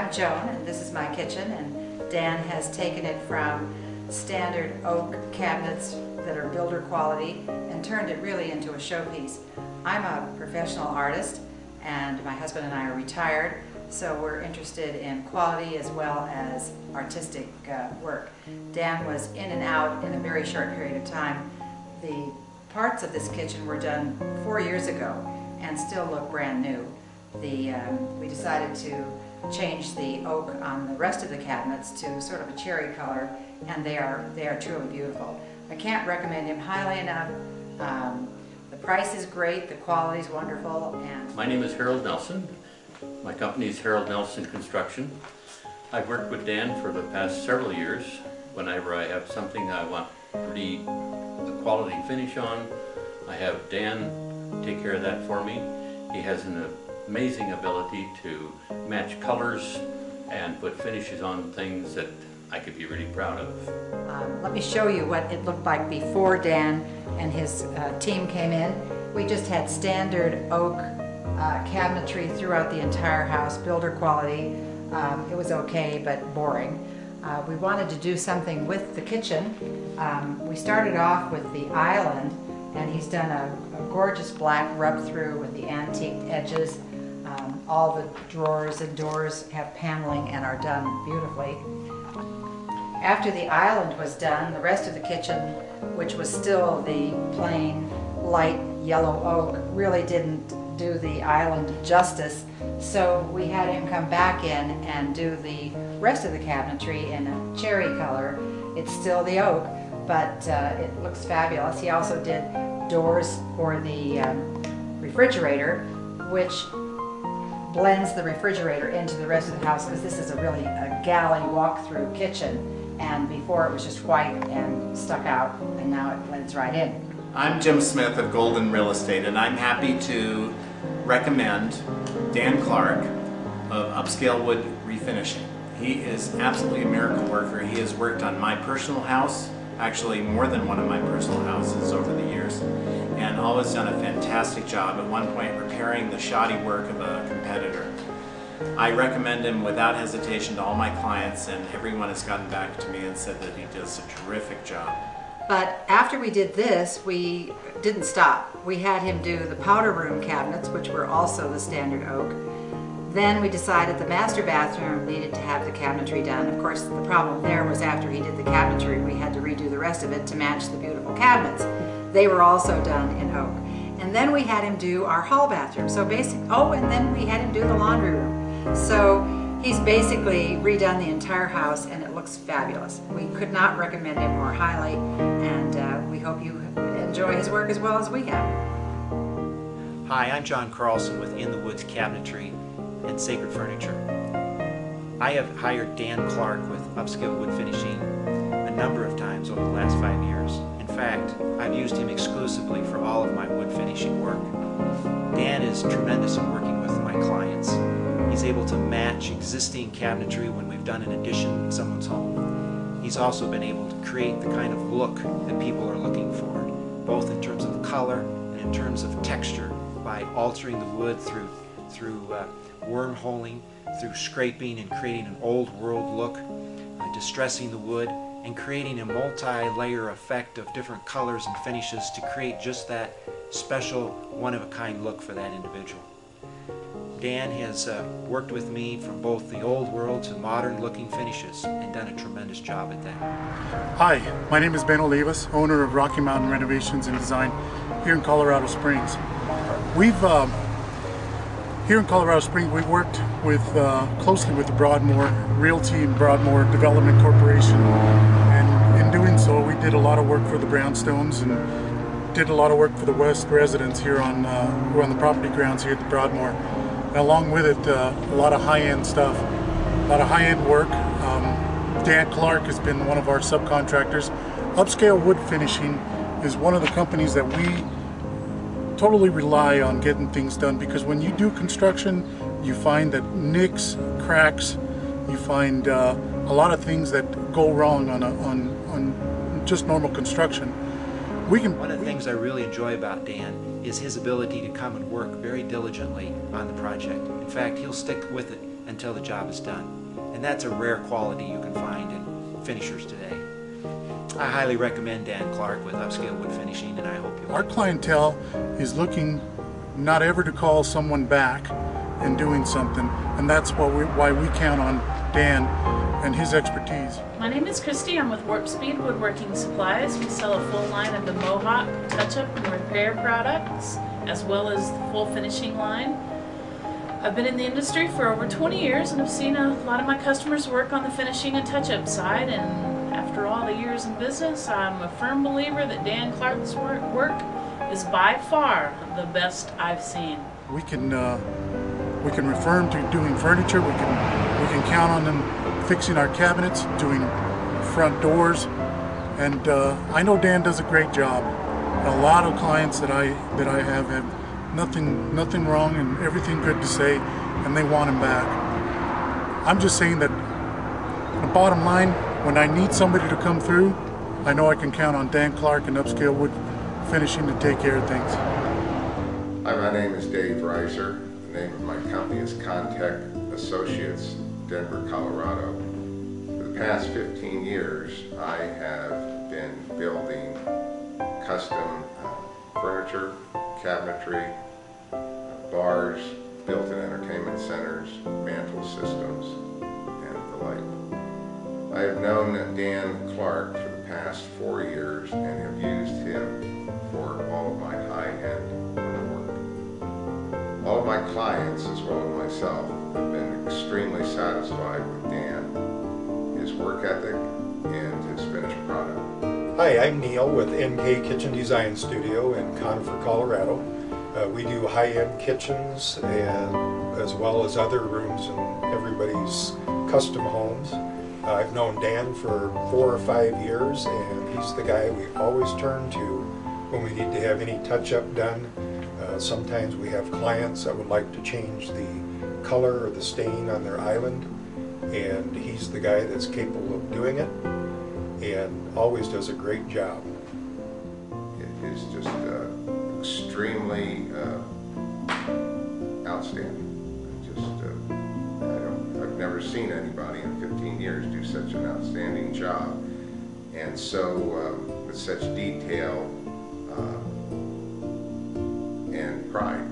I'm Joan, and this is my kitchen, and Dan has taken it from standard oak cabinets that are builder quality and turned it really into a showpiece. I'm a professional artist, and my husband and I are retired, so we're interested in quality as well as artistic work. Dan was in and out in a very short period of time. The parts of this kitchen were done 4 years ago and still look brand new. We decided to change the oak on the rest of the cabinets to sort of a cherry color, and they are truly beautiful. I can't recommend him highly enough. The price is great, the quality is wonderful. And my name is Harold Nelson. My company is Harold Nelson Construction. I've worked with Dan for the past several years. Whenever I have something I want pretty quality finish on, I have Dan take care of that for me. He has an amazing ability to match colors and put finishes on things that I could be really proud of. Let me show you what it looked like before Dan and his team came in. We just had standard oak cabinetry throughout the entire house, builder quality. It was okay, but boring. We wanted to do something with the kitchen. We started off with the island, and he's done a gorgeous black rub through with the antique edges. All the drawers and doors have paneling and are done beautifully. After the island was done, the rest of the kitchen, which was still the plain light yellow oak, really didn't do the island justice, so we had him come back in and do the rest of the cabinetry in a cherry color. It's still the oak, but it looks fabulous. He also did doors for the refrigerator, which blends the refrigerator into the rest of the house, because this is a galley walk-through kitchen, and before it was just white and stuck out, and now it blends right in. I'm Jim Smith of Golden Real Estate, and I'm happy to recommend Dan Clark of Upscale Woodfinishing. He is absolutely a miracle worker. He has worked on my personal house, actually more than one of my personal houses over the years, and always done a fantastic job, at one point repairing the shoddy work of a competitor. I recommend him without hesitation to all my clients, and everyone has gotten back to me and said that he does a terrific job. But after we did this, we didn't stop. We had him do the powder room cabinets, which were also the standard oak. Then we decided the master bathroom needed to have the cabinetry done. Of course, the problem there was after he did the cabinetry, we had to redo the rest of it to match the beautiful cabinets. They were also done in oak. And then we had him do our hall bathroom. So and then we had him do the laundry room. So he's basically redone the entire house, and it looks fabulous. We could not recommend him more highly, and we hope you enjoy his work as well as we have. Hi, I'm John Carlson with In the Woods Cabinetry and Sacred Furniture. I have hired Dan Clark with Upscale Woodfinishing a number of times over the last 5 years. In fact, I've used him exclusively for all of my wood finishing work. Dan is tremendous at working with my clients. He's able to match existing cabinetry when we've done an addition in someone's home. He's also been able to create the kind of look that people are looking for, both in terms of color and in terms of texture, by altering the wood through wormholing, through scraping and creating an old world look, distressing the wood, and creating a multi-layer effect of different colors and finishes to create just that special, one-of-a-kind look for that individual. Dan has worked with me from both the old world to modern looking finishes and done a tremendous job at that. Hi, my name is Ben Olivas, owner of Rocky Mountain Renovations and Design here in Colorado Springs. Here in Colorado Springs, we've worked closely with the Broadmoor Realty and Broadmoor Development Corporation, and in doing so we did a lot of work for the Brownstones and did a lot of work for the West residents here on the property grounds here at the Broadmoor. And along with it, a lot of high-end stuff, a lot of high-end work. Dan Clark has been one of our subcontractors. Upscale Woodfinishing is one of the companies that we totally rely on getting things done, because when you do construction, you find that nicks, cracks, you find a lot of things that go wrong on just normal construction. One of the things I really enjoy about Dan is his ability to come and work very diligently on the project. In fact, he'll stick with it until the job is done. And that's a rare quality you can find in finishers today. I highly recommend Dan Clark with Upscale Wood Finishing, and I hope you'll Our clientele is looking not ever to call someone back in doing something, and that's why we count on Dan and his expertise. My name is Christy. I'm with Warp Speed Woodworking Supplies. We sell a full line of the Mohawk touch-up and repair products, as well as the full finishing line. I've been in the industry for over 20 years and have seen a lot of my customers work on the finishing and touch-up side, and after all the years in business, I'm a firm believer that Dan Clark's work is by far the best I've seen. We can refer them to doing furniture. We can count on them fixing our cabinets, doing front doors, and I know Dan does a great job. A lot of clients that I have nothing wrong and everything good to say, and they want him back. I'm just saying that the bottom line, when I need somebody to come through, I know I can count on Dan Clark and Upscale Wood Finishing to take care of things. Hi, my name is Dave Reiser. The name of my company is Contech Associates, Denver, Colorado. For the past 15 years, I have been building custom furniture, cabinetry, bars, built-in entertainment centers, mantle systems, and the like. I have known Dan Clark for the past 4 years and have used him for all of my high-end work. All of my clients, as well as myself, have been extremely satisfied with Dan, his work ethic, and his finished product. Hi, I'm Neil with NK Kitchen Design Studio in Conifer, Colorado. We do high-end kitchens and as well as other rooms in everybody's custom homes. I've known Dan for 4 or 5 years, and he's the guy we always turn to when we need to have any touch-up done. Sometimes we have clients that would like to change the color or the stain on their island, and he's the guy that's capable of doing it and always does a great job. It is just extremely outstanding. I've never seen anybody in 15 years do such an outstanding job, and so with such detail and pride.